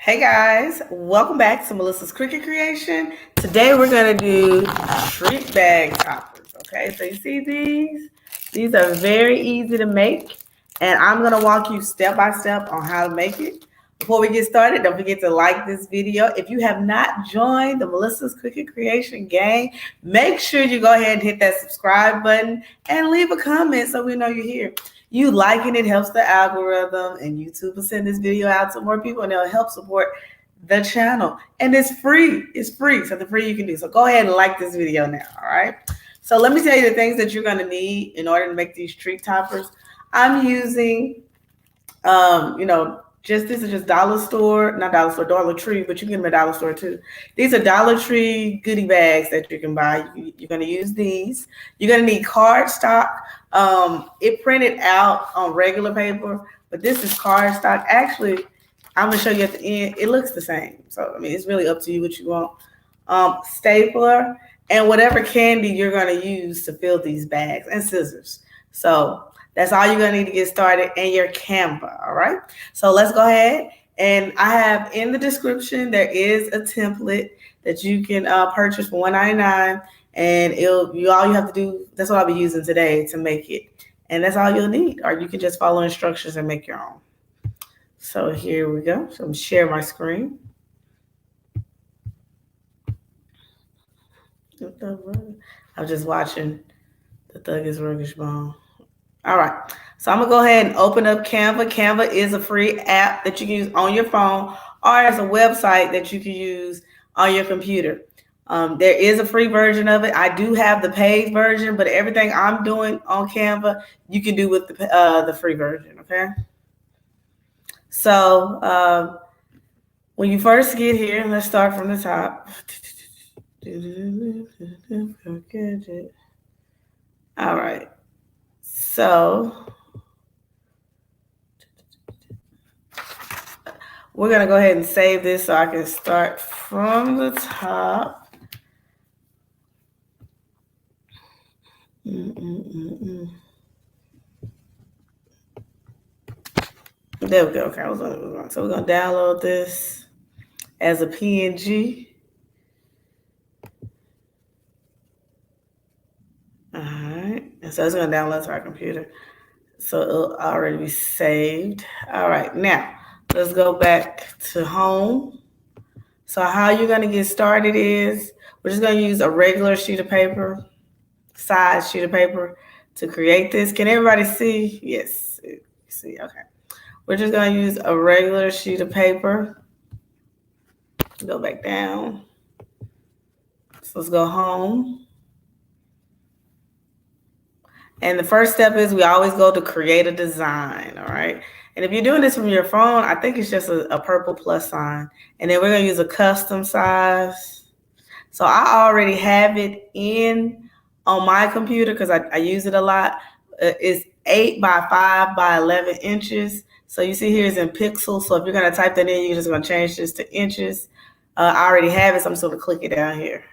Hey guys, welcome back to Melissa's Cricket Creation. Today we're going to do treat bag toppers. Okay, so you see these? These are very easy to make, and I'm going to walk you step by step on how to make it. Before we get started, don't forget to like this video. If you have not joined the Melissa's Cricket Creation gang, make sure you go ahead and hit that subscribe button and leave a comment so we know you're here. You liking it helps the algorithm, and YouTube will send this video out to more people, and it'll help support the channel. And it's free. It's free. So the free you can do. So go ahead and like this video now. All right. So let me tell you the things that you're going to need in order to make these treat toppers. I'm using, this is just Dollar Tree, but you can get them at Dollar Store too. These are Dollar Tree goodie bags that you can buy. You're going to use these. You're going to need cardstock. It printed out on regular paper, but this is cardstock. Actually, I'm going to show you at the end. It looks the same. So, I mean, it's really up to you what you want. Stapler and whatever candy you're going to use to fill these bags, and scissors. So that's all you're going to need to get started, and your Canva, all right? So let's go ahead. And I have in the description, there is a template that you can purchase for $1.99. And all you have to do, that's what I'll be using today to make it. And that's all you'll need. Or you can just follow instructions and make your own. So here we go. So I'm going to share my screen. I'm just watching the Thuggish Ruggish Bone. All right. So I'm going to go ahead and open up Canva. Canva is a free app that you can use on your phone, or as a website that you can use on your computer. There is a free version of it. I do have the paid version, but everything I'm doing on Canva, you can do with the free version, okay? So when you first get here, let's start from the top. All right. So we're going to go ahead and save this so I can start from the top. There we go. Okay, so we're going to download this as a PNG. All right. And so it's going to download to our computer. So it'll already be saved. All right. Now, let's go back to home. So how you're going to get started is we're just going to use a regular sheet of paper, size sheet of paper, to create this. Can everybody see? Yes. See, okay. We're just going to use a regular sheet of paper. Go back down. So let's go home. And the first step is we always go to create a design, all right? And if you're doing this from your phone, I think it's just a purple plus sign. And then we're going to use a custom size. So I already have it on my computer because I use it a lot. It's 8 by 5 by 11 inches. So you see here is in pixels. So if you're going to type that in, you're just going to change this to inches. I already have it, so I'm just going to click it down here.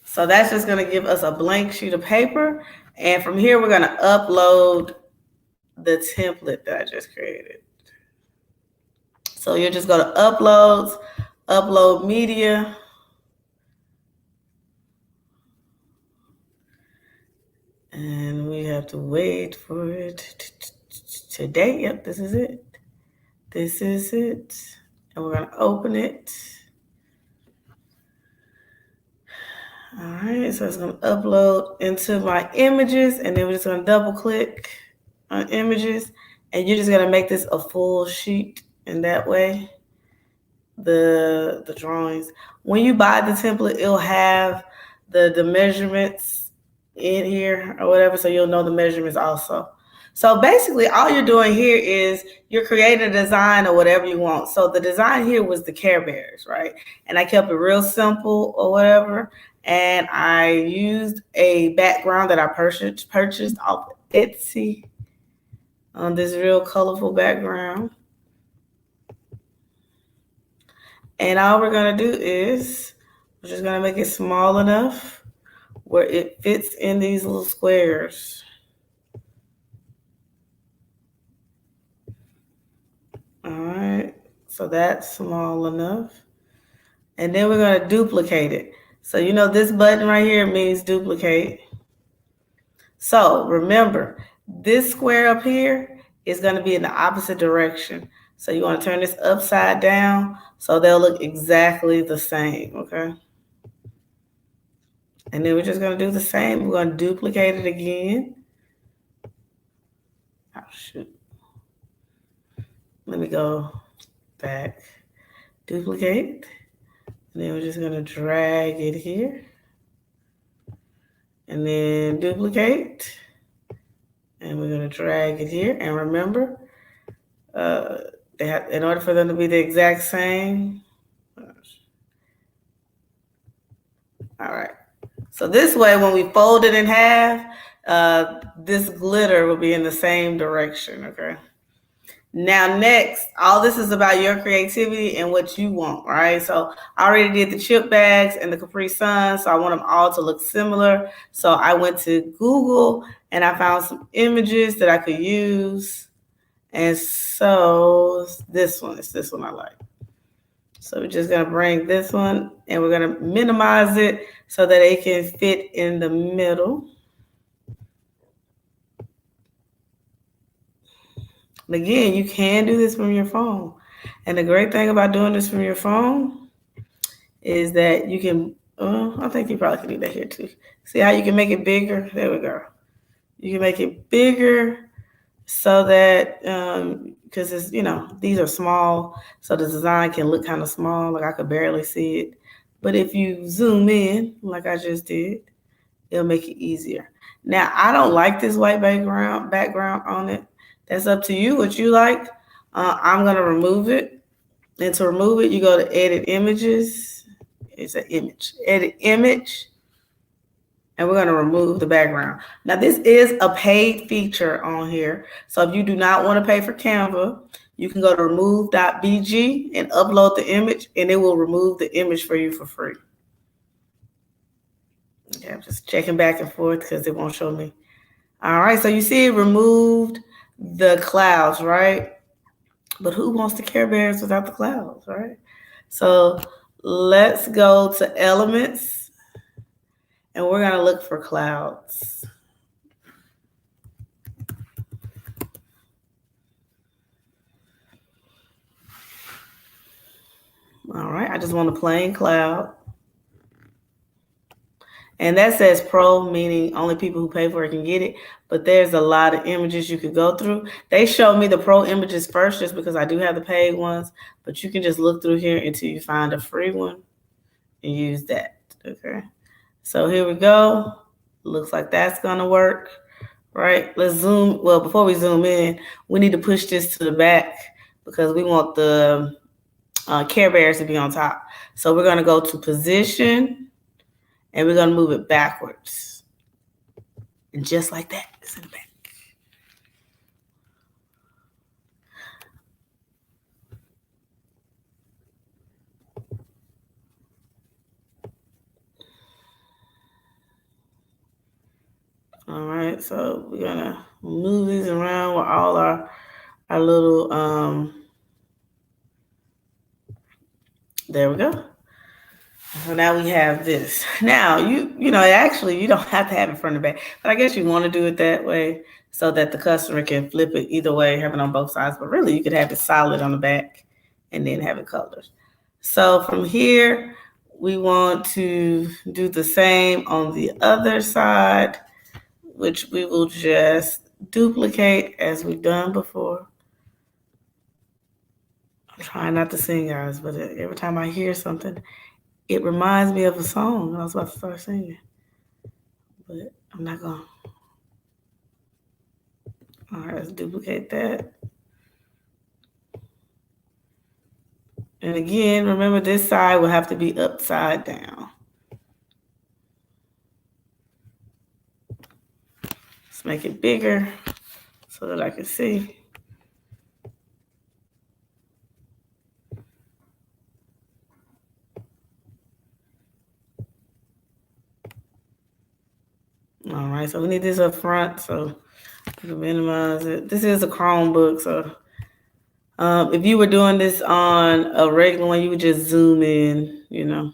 So that's just going to give us a blank sheet of paper. And from here, we're going to upload the template that I just created. So you'll just go to Uploads, Upload Media. And we have to wait for it today. Yep, this is it. This is it. And we're going to open it. All right, so it's going to upload into my images, and then we're just going to double click on images, and you're just going to make this a full sheet, and that way the drawings. When you buy the template, it'll have the measurements in here or whatever, so you'll know the measurements also. So basically, all you're doing here is you're creating a design or whatever you want. So the design here was the Care Bears, right? And I kept it real simple or whatever. And I used a background that I purchased off Etsy on this real colorful background. And all we're going to do is we're just going to make it small enough where it fits in these little squares. So that's small enough. And then we're going to duplicate it. So you know this button right here means duplicate. So remember, this square up here is going to be in the opposite direction. So you want to turn this upside down so they'll look exactly the same, okay? And then we're just going to do the same. We're going to duplicate it again. Oh, shoot. Let me go back. Duplicate. And then we're just going to drag it here. And then duplicate. And we're going to drag it here. And remember, in order for them to be the exact same. All right. So this way, when we fold it in half, this glitter will be in the same direction, okay? Now, next, all this is about your creativity and what you want, right? So I already did the chip bags and the Capri Sun, so I want them all to look similar. So I went to Google and I found some images that I could use. And so it's this one I like. So we're just going to bring this one and we're going to minimize it so that it can fit in the middle. And again, you can do this from your phone. And the great thing about doing this from your phone is that you can, I think you probably can do that here too. See how you can make it bigger? There we go. You can make it bigger so that, because it's, these are small, so the design can look kind of small, like I could barely see it. But if you zoom in, like I just did, it'll make it easier. Now, I don't like this white background on it. That's up to you, what you like. I'm going to remove it. And to remove it, you go to Edit Images. It's an image. Edit Image. And we're going to remove the background. Now, this is a paid feature on here. So if you do not want to pay for Canva, you can go to remove.bg and upload the image, and it will remove the image for you for free. Okay, I'm just checking back and forth because it won't show me. All right, so you see it removed the clouds, right? But who wants the Care Bears without the clouds, right? So let's go to Elements, and we're going to look for clouds. All right, I just want a plain cloud. And that says Pro, meaning only people who pay for it can get it. But there's a lot of images you could go through. They showed me the Pro images first just because I do have the paid ones. But you can just look through here until you find a free one and use that. Okay. So here we go. Looks like that's going to work. Right. Let's zoom. Well, before we zoom in, we need to push this to the back because we want the Care Bears to be on top. So we're going to go to Position. And we're going to move it backwards. And just like that, it's in the back. All right, so we're going to move these around with all our little, there we go. So now we have this. Now, actually, you don't have to have it front and back, but I guess you want to do it that way so that the customer can flip it either way, have it on both sides. But really, you could have it solid on the back and then have it colored. So from here, we want to do the same on the other side, which we will just duplicate as we've done before. I'm trying not to sing, guys, but every time I hear something, it reminds me of a song. I was about to start singing, but I'm not going. All right, let's duplicate that. And again, remember this side will have to be upside down. Let's make it bigger so that I can see. All right, so we need this up front, so we can minimize it. This is a Chromebook, so If you were doing this on a regular one, you would just zoom in, you know.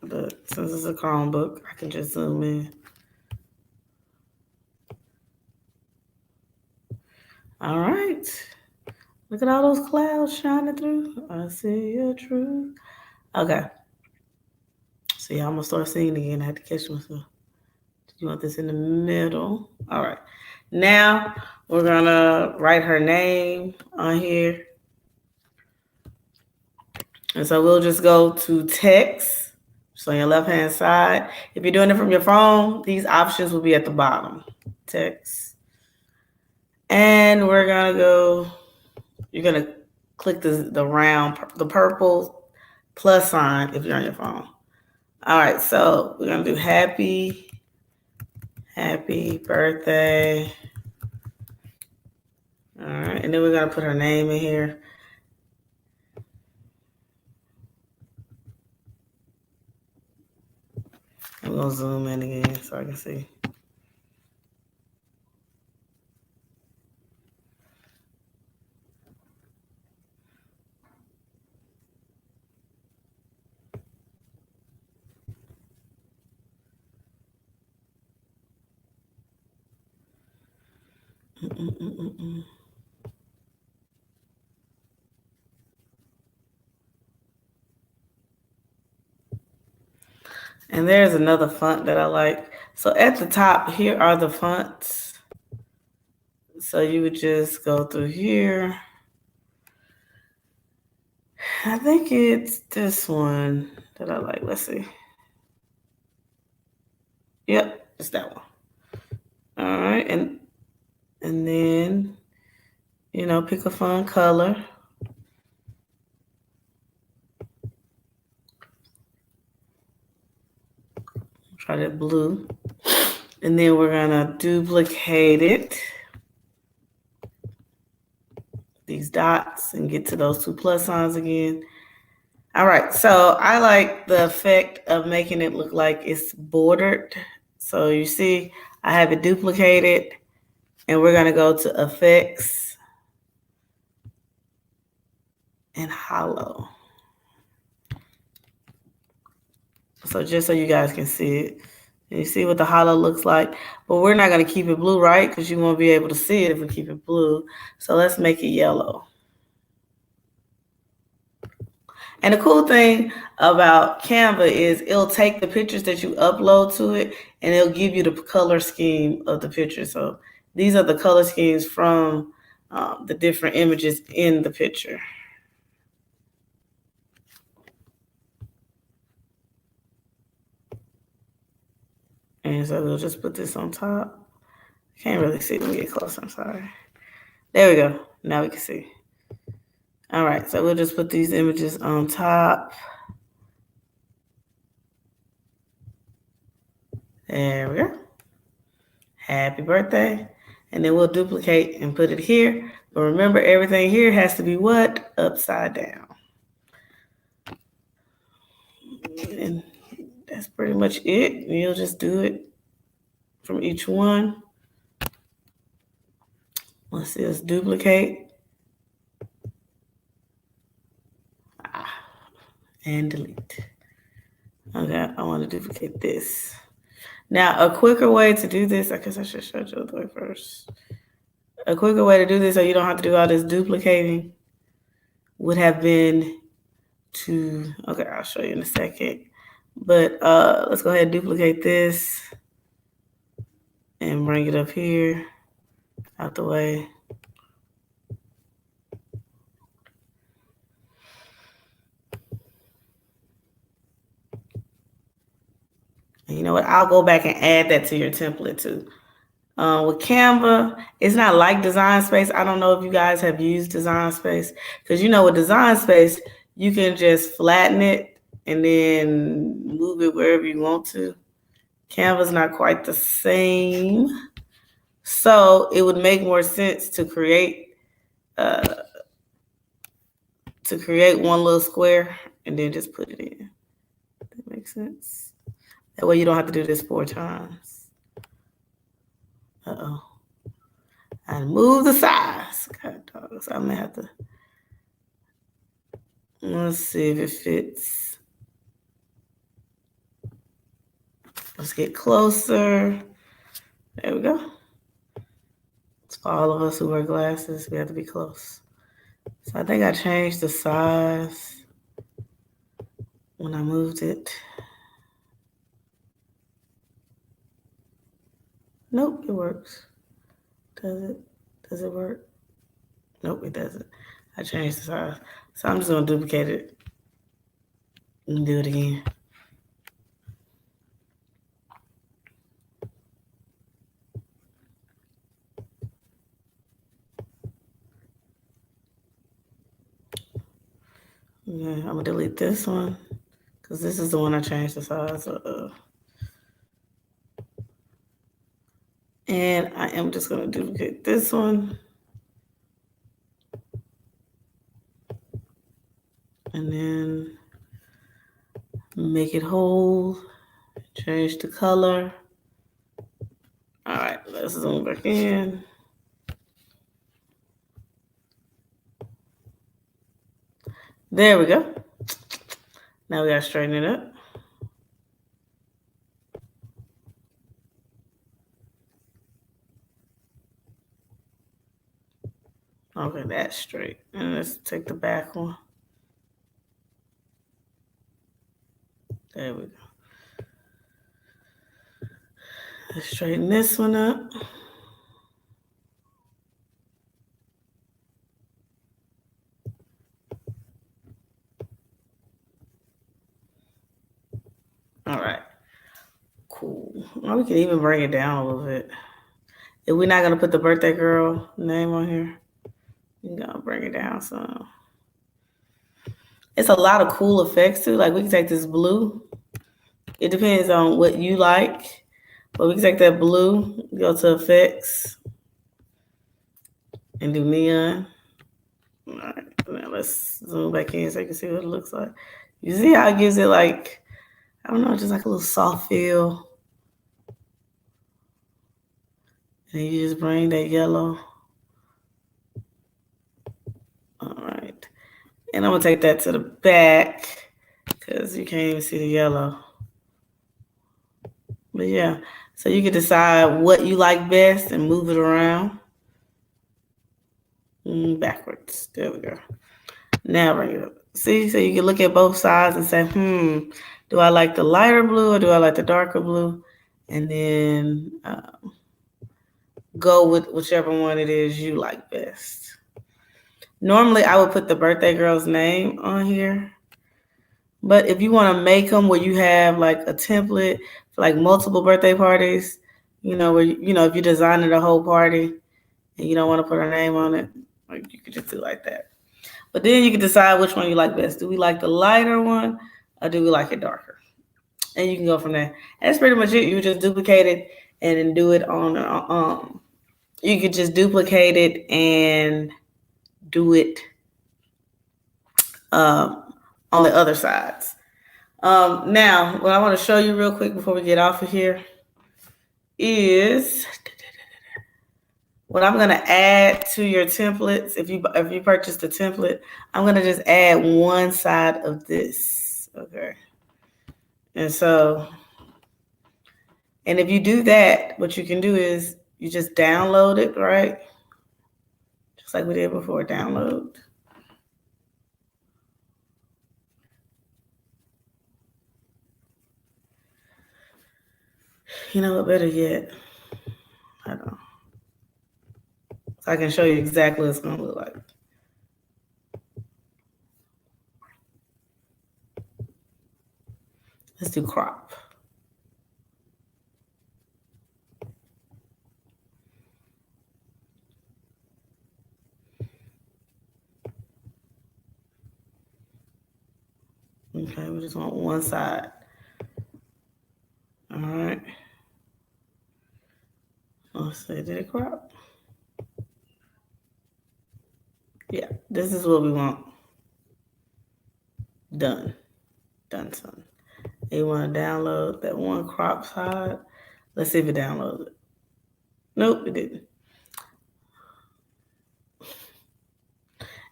But since it's a Chromebook, I can just zoom in. All right. Look at all those clouds shining through. I see your truth. Okay. So yeah, I'm gonna start singing again. I had to catch myself. You want this in the middle? All right. Now we're gonna write her name on here. And so we'll just go to text. So on your left hand side. If you're doing it from your phone, these options will be at the bottom. Text. And we're gonna go, you're gonna click the round, the purple plus sign if you're on your phone. All right, so we're gonna do happy birthday. All right, and then we're gonna put her name in here. I'm gonna zoom in again so I can see. And there's another font that I like. So at the top, here are the fonts. So you would just go through here. I think it's this one that I like. Let's see. Yep, it's that one. All right, and then, you know, pick a fun color. Try that blue. And then we're gonna duplicate it. These dots and get to those two plus signs again. All right, so I like the effect of making it look like it's bordered. So you see, I have it duplicated, and we're gonna go to effects and hollow. So just so you guys can see it. You see what the hollow looks like, but we're not gonna keep it blue, right? Because you won't be able to see it if we keep it blue. So let's make it yellow. And the cool thing about Canva is it'll take the pictures that you upload to it and it'll give you the color scheme of the picture. So these are the color schemes from the different images in the picture. And so we'll just put this on top. Can't really see. Let me get closer. I'm sorry. There we go. Now we can see. All right. So we'll just put these images on top. There we go. Happy birthday. And then we'll duplicate and put it here. But remember, everything here has to be what? Upside down. And that's pretty much it. You'll just do it from each one. Let's see, let's duplicate. And delete. Okay, I want to duplicate this. Now, a quicker way to do this, I guess I should show you the way first. A quicker way to do this so you don't have to do all this duplicating would have been to, okay, I'll show you in a second. But let's go ahead and duplicate this and bring it up here, out the way. And you know what? I'll go back and add that to your template too. With Canva, it's not like Design Space. I don't know if you guys have used Design Space, because you know with Design Space, you can just flatten it and then move it wherever you want to. Canva's not quite the same. So it would make more sense to create one little square and then just put it in. That makes sense. That way you don't have to do this 4 times. Uh-oh. I moved the size. God dog. So I'm gonna have to, let's see if it fits. Let's get closer. There we go. It's for all of us who wear glasses. We have to be close. So I think I changed the size when I moved it. Nope, it works. Does it? Does it work? Nope, it doesn't. I changed the size. So I'm just gonna duplicate it and do it again. Yeah, I'm gonna delete this one because this is the one I changed the size of. And I am just gonna duplicate this one. And then make it whole. Change the color. All right, let's zoom back in. There we go. Now we gotta straighten it up. Okay, that's straight. And let's take the back one. There we go. Let's straighten this one up. All right. Cool. Well, we can even bring it down a little bit. If we're not gonna put the birthday girl name on here, we're gonna bring it down some. It's a lot of cool effects too. Like we can take this blue. It depends on what you like. But we can take that blue, go to effects, and do neon. All right, now let's zoom back in so you can see what it looks like. You see how it gives it like, I don't know, just like a little soft feel. And you just bring that yellow. All right. And I'm gonna take that to the back because you can't even see the yellow. But yeah, so you can decide what you like best and move it around. Backwards. There we go. Now bring it up. See, so you can look at both sides and say, do I like the lighter blue or do I like the darker blue? And then go with whichever one it is you like best. Normally, I would put the birthday girl's name on here. But if you want to make them where you have like a template for like multiple birthday parties, where, if you're designing the whole party and you don't want to put her name on it, like you could just do like that. But then you can decide which one you like best. Do we like the lighter one or do we like it darker? And you can go from there. And that's pretty much it. You just duplicate it and then do it on, you could just duplicate it and do it on the other sides. Now, what I want to show you real quick before we get off of here is what I'm going to add to your templates. If you purchase the template, I'm going to just add one side of this. Okay. And so, and if you do that, what you can do is you just download it, right? Just like we did before, download. You know what, better yet, I don't know. So I can show you exactly what it's going to look like. Let's do crop. Okay, we just want one side. All right. Let's see, did it crop? Yeah, this is what we want. Done. Done, son. You want to download that one crop side? Let's see if it downloads it. Nope, it didn't.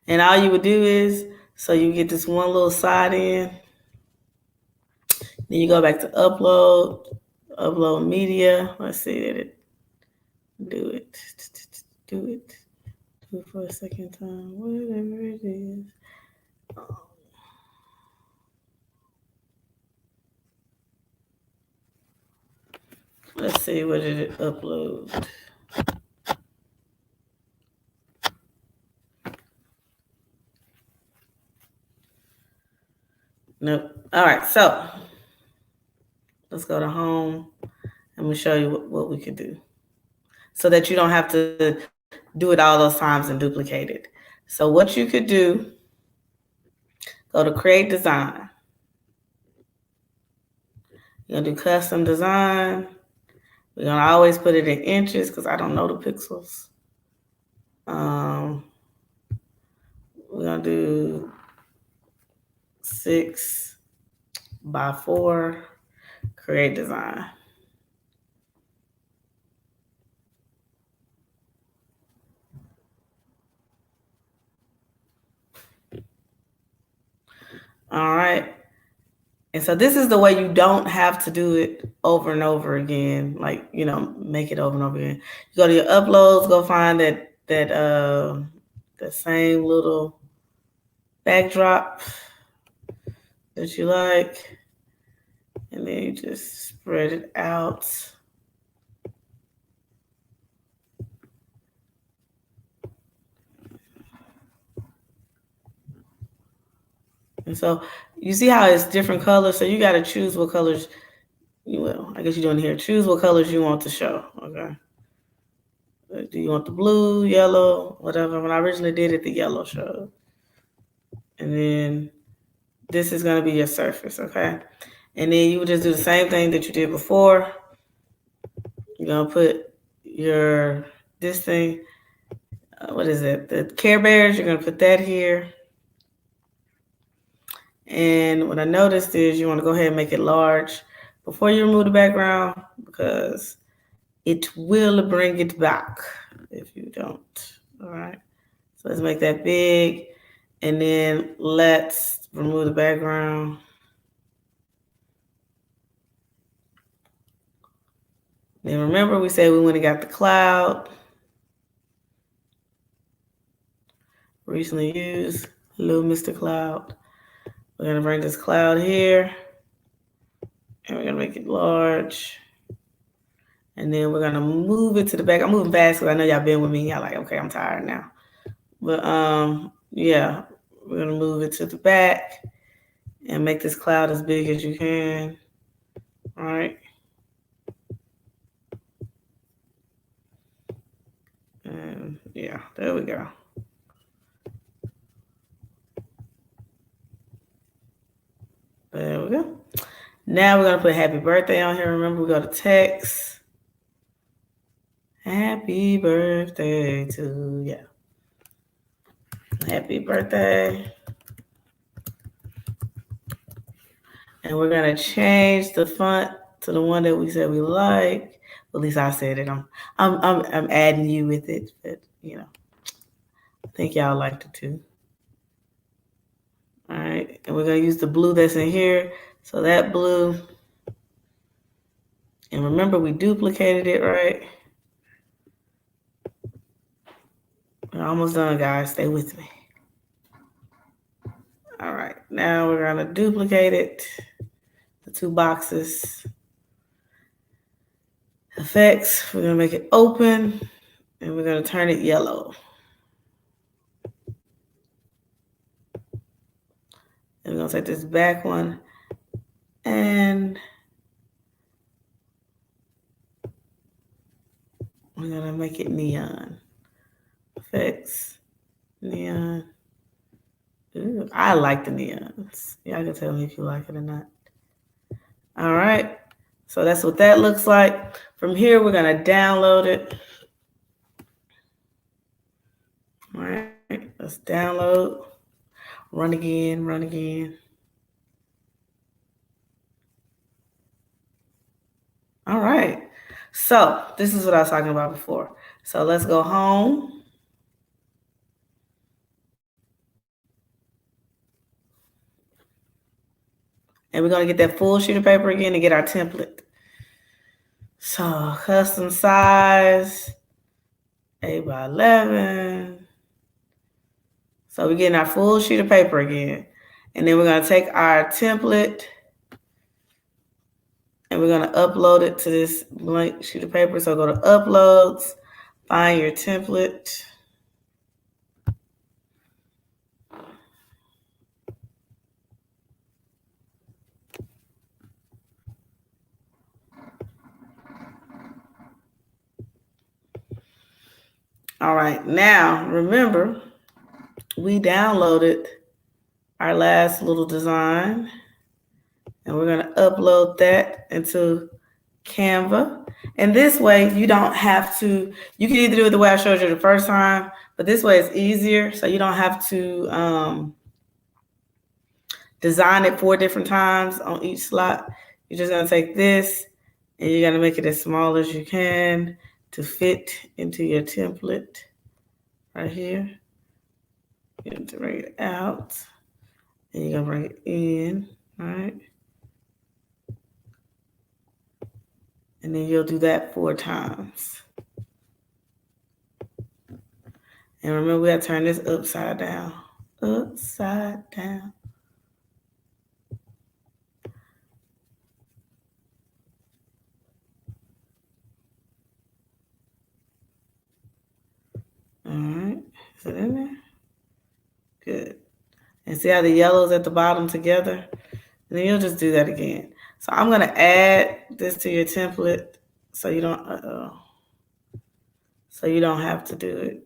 And all you would do is, so you get this one little side in, then you go back to upload media. Let's see, did it do it? Do it. Do it for a second time. Whatever it is. Let's see, what did it upload? Nope. All right, so let's go to home and we'll show you what we could do so that you don't have to do it all those times and duplicate it. So what you could do, go to create design. You're gonna do custom design. We're gonna always put it in inches because I don't know the pixels. We're gonna do 6x4, create design. All right. And so this is the way you don't have to do it over and over again. Like, make it over and over again. You go to your uploads, go find that the same little backdrop that you like, and then you just spread it out. And so you see how it's different colors. So you got to choose what colors you will. I guess you're doing here. Choose what colors you want to show. Okay. Do you want the blue, yellow, whatever? When I originally did it, the yellow showed. And then this is going to be your surface, okay? And then you would just do the same thing that you did before. You're going to put this thing, what is it? The Care Bears, you're going to put that here. And what I noticed is you want to go ahead and make it large before you remove the background because it will bring it back if you don't, all right? So let's make that big. And then let's remove the background. Then remember we said we went and got the cloud. Recently used, hello Mr. Cloud. We're gonna bring this cloud here. And we're gonna make it large. And then we're gonna move it to the back. I'm moving fast because I know y'all been with me. Y'all like, okay, I'm tired now. But yeah, we're gonna move it to the back and make this cloud as big as you can. All right. And yeah, there we go. There we go. Now we're gonna put happy birthday on here. Remember, we go to text. Happy birthday to you. Happy birthday. And we're gonna change the font to the one that we said we like. At least I said it. I'm adding you with it, but I think y'all liked it too. All right, and we're gonna use the blue that's in here. So that blue, and remember we duplicated it, right? We're almost done, guys. Stay with me. All right, now we're gonna duplicate it. The two boxes. Effects, we're gonna make it open, and we're gonna turn it yellow. And we're gonna take this back one and we're gonna make it neon. Effects, neon. Ooh, I like the neons. Y'all can tell me if you like it or not. All right, so that's what that looks like. From here, we're gonna download it. All right, let's download. Run again, run again. All right. So this is what I was talking about before. So let's go home. And we're going to get that full sheet of paper again to get our template. So custom size, 8x11. So we're getting our full sheet of paper again. And then we're going to take our template and we're going to upload it to this blank sheet of paper. So go to uploads, find your template. All right, now remember, we downloaded our last little design and we're going to upload that into Canva. And this way you don't have to, you can either do it the way I showed you the first time, but this way it's easier. So you don't have to design it 4 different times on each slot. You're just going to take this and you're going to make it as small as you can to fit into your template right here. You're going to bring it out and you're going to bring it in, all right? And then you'll do that 4 times. And remember, we got to turn this upside down. Upside down. All right. Is it in there? Good. And see how the yellow's at the bottom together? And then you'll just do that again. So I'm going to add this to your template so you don't have to do it.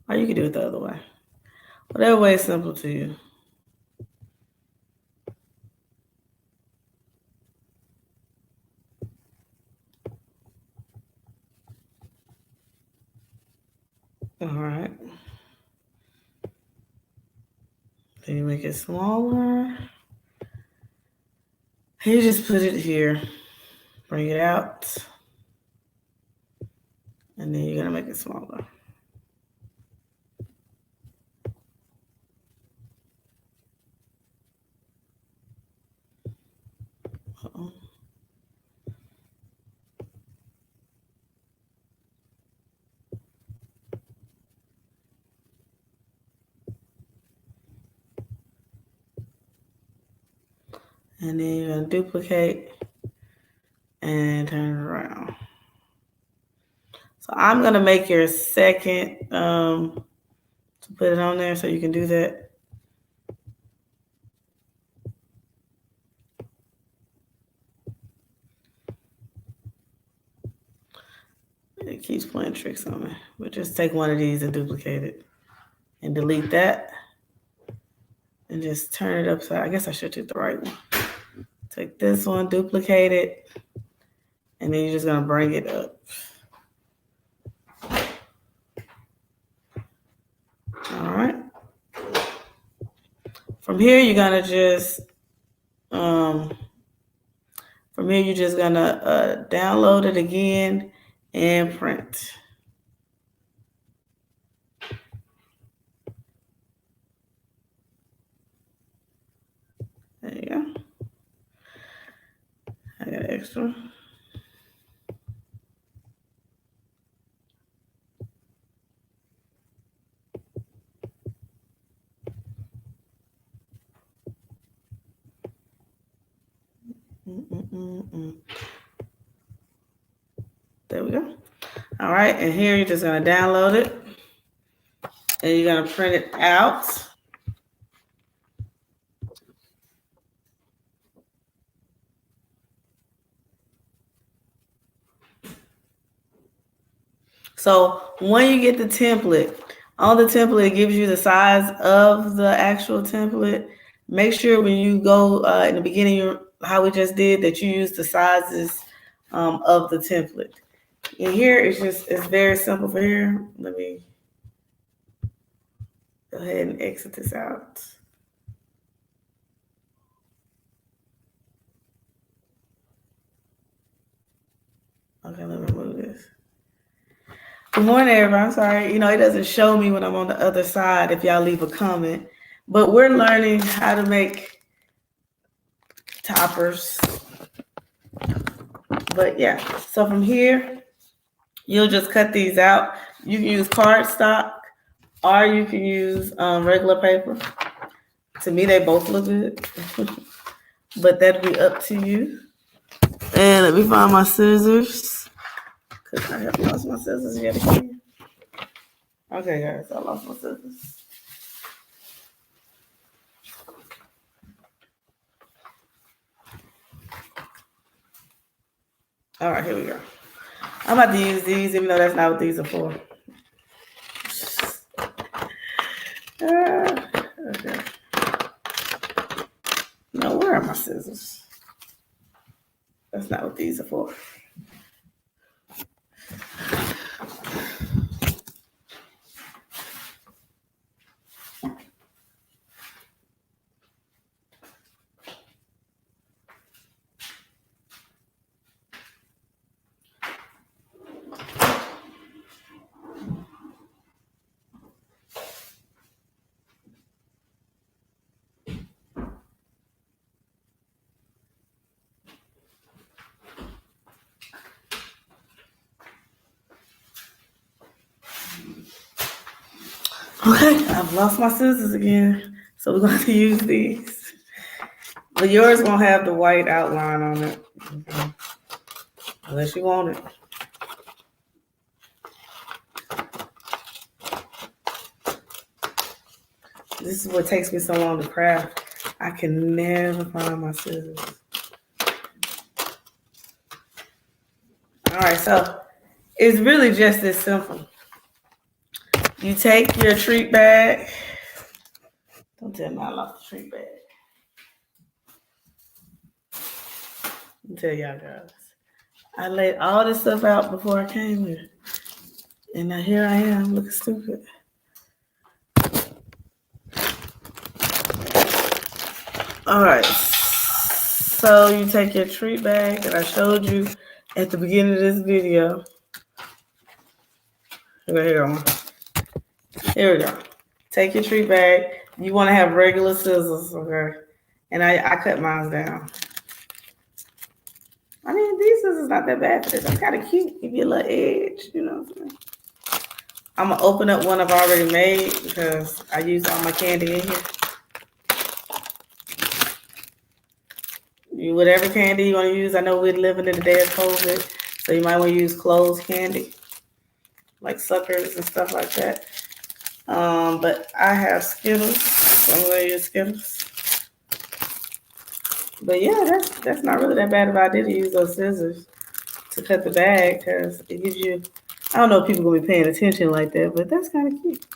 Or you can do it the other way. Whatever way is simple to you. All right. Then you make it smaller. And you just put it here. Bring it out. And then you're going to make it smaller. Uh-oh. And then you're going to duplicate and turn it around. So I'm going to make your second to put it on there so you can do that. It keeps playing tricks on me. We'll just take one of these and duplicate it and delete that and just turn it upside. I guess I should do the right one. Take this one, duplicate it, and then you're just going to bring it up. All right. From here, you're going to just, you're just going to download it again and print. There you go. I got extra. There we go. All right, and here you're just going to download it and you're going to print it out. So when you get the template, on the template, it gives you the size of the actual template. Make sure when you go in the beginning, how we just did, that you use the sizes of the template. And here, it's very simple for here. Let me go ahead and exit this out. Okay, let me move this. Good morning, everybody. I'm sorry. You know, it doesn't show me when I'm on the other side if y'all leave a comment. But we're learning how to make toppers. But yeah, so from here, you'll just cut these out. You can use cardstock or you can use regular paper. To me, they both look good. But that'll be up to you. And let me find my scissors. Because I have lost my scissors yet again. Okay, guys, I lost my scissors. All right, here we go. I'm about to use these, even though that's not what these are for. Okay. Now, where are my scissors? That's not what these are for. Okay, I've lost my scissors again. So we're going to use these. But yours won't have the white outline on it. Okay. Unless you want it. This is what takes me so long to craft. I can never find my scissors. All right, so it's really just this simple. You take your treat bag. Don't tell me I lost the treat bag. I'll tell y'all guys. I laid all this stuff out before I came here. And now here I am looking stupid. All right. So you take your treat bag that I showed you at the beginning of this video. Here we go. Take your treat bag. You want to have regular scissors, okay? And I cut mine down. I mean, these scissors not that bad for this. It's kind of cute. Give you a little edge, you know what I'm saying? I'm going to open up one I've already made because I used all my candy in here. Whatever candy you want to use. I know we're living in the day of COVID, so you might want to use closed candy, like suckers and stuff like that. But I have Skittles, so I'm going to use Skittles. But yeah, that's not really that bad of an idea to use those scissors to cut the bag because it gives you, I don't know if people are going to be paying attention like that, but that's kind of cute.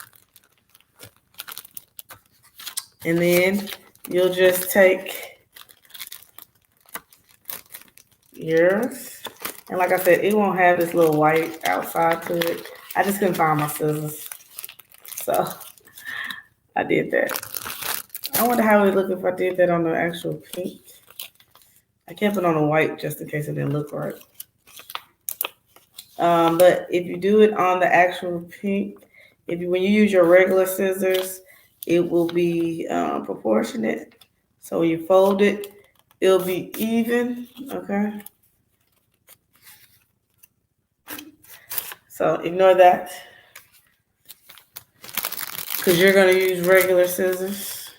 And then you'll just take yours. And like I said, it won't have this little white outside to it. I just couldn't find my scissors. So I did that. I wonder how it would look if I did that on the actual pink. I kept it on the white just in case it didn't look right. But if you do it on the actual pink, when you use your regular scissors, it will be proportionate. So when you fold it, it'll be even, okay? So ignore that because you're going to use regular scissors.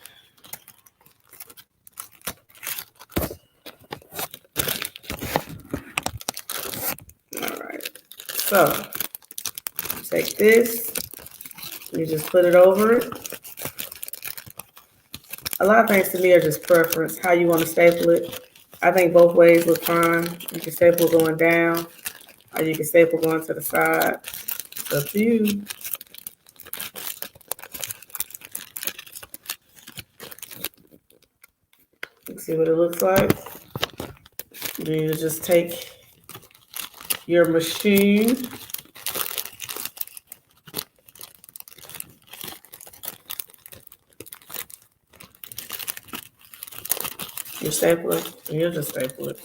All right. So take this, you just put it over it. A lot of things to me are just preference, how you want to staple it. I think both ways look fine. You can staple going down, or you can staple going to the side. It's up to you. Let's see what it looks like. You just take your machine. Your stapler, and you'll just staple it.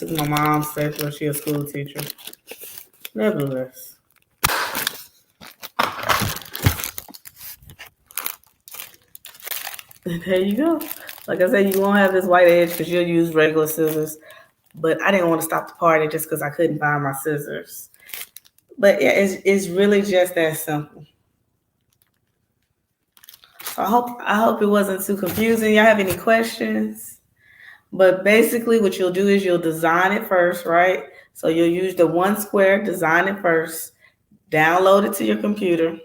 This is my mom's stapler. She a school teacher. Nevertheless. And there you go. Like I said, you won't have this white edge because you'll use regular scissors. But I didn't want to stop the party just because I couldn't find my scissors. But yeah, it's really just that simple. So I hope it wasn't too confusing. Y'all have any questions? But basically, what you'll do is you'll design it first, right? So you'll use the one square, design it first, download it to your computer,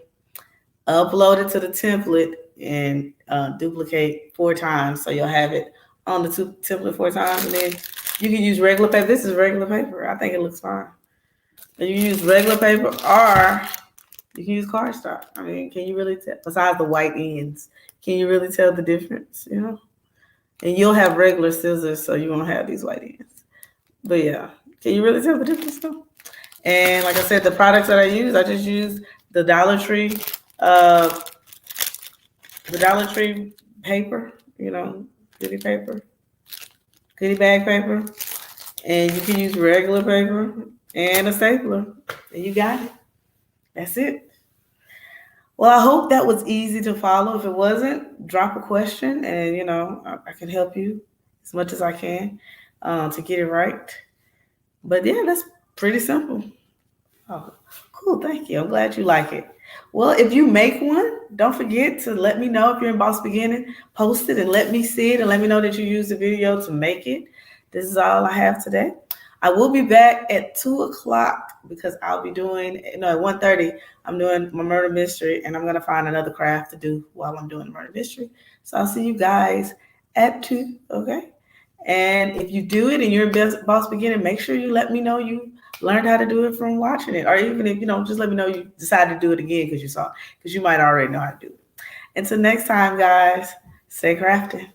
upload it to the template, and duplicate 4 times. So you'll have it on the template 4 times, and then you can use regular paper. This is regular paper. I think it looks fine. And you use regular paper, or you can use cardstock. I mean, can you really tell? Besides the white ends, can you really tell the difference? And you'll have regular scissors, so you won't have these white ends. But yeah, can you really tell the difference though? And like I said, the products that I just use the Dollar Tree, paper, goodie paper, goodie bag paper, and you can use regular paper and a stapler, and you got it. That's it. Well, I hope that was easy to follow. If it wasn't, drop a question, and I can help you as much as I can to get it right. But yeah, that's pretty simple. Oh, cool. Thank you. I'm glad you like it. Well, if you make one, don't forget to let me know if you're in Boss Beginning. Post it and let me see it and let me know that you used the video to make it. This is all I have today. I will be back at 2 o'clock because I'll be doing, at 1:30, I'm doing my murder mystery, and I'm going to find another craft to do while I'm doing the murder mystery. So I'll see you guys at 2, okay? And if you do it and you're a Boss Beginning, make sure you let me know you learned how to do it from watching it. Or even if, just let me know you decided to do it again because you might already know how to do it. Until next time, guys, stay crafting.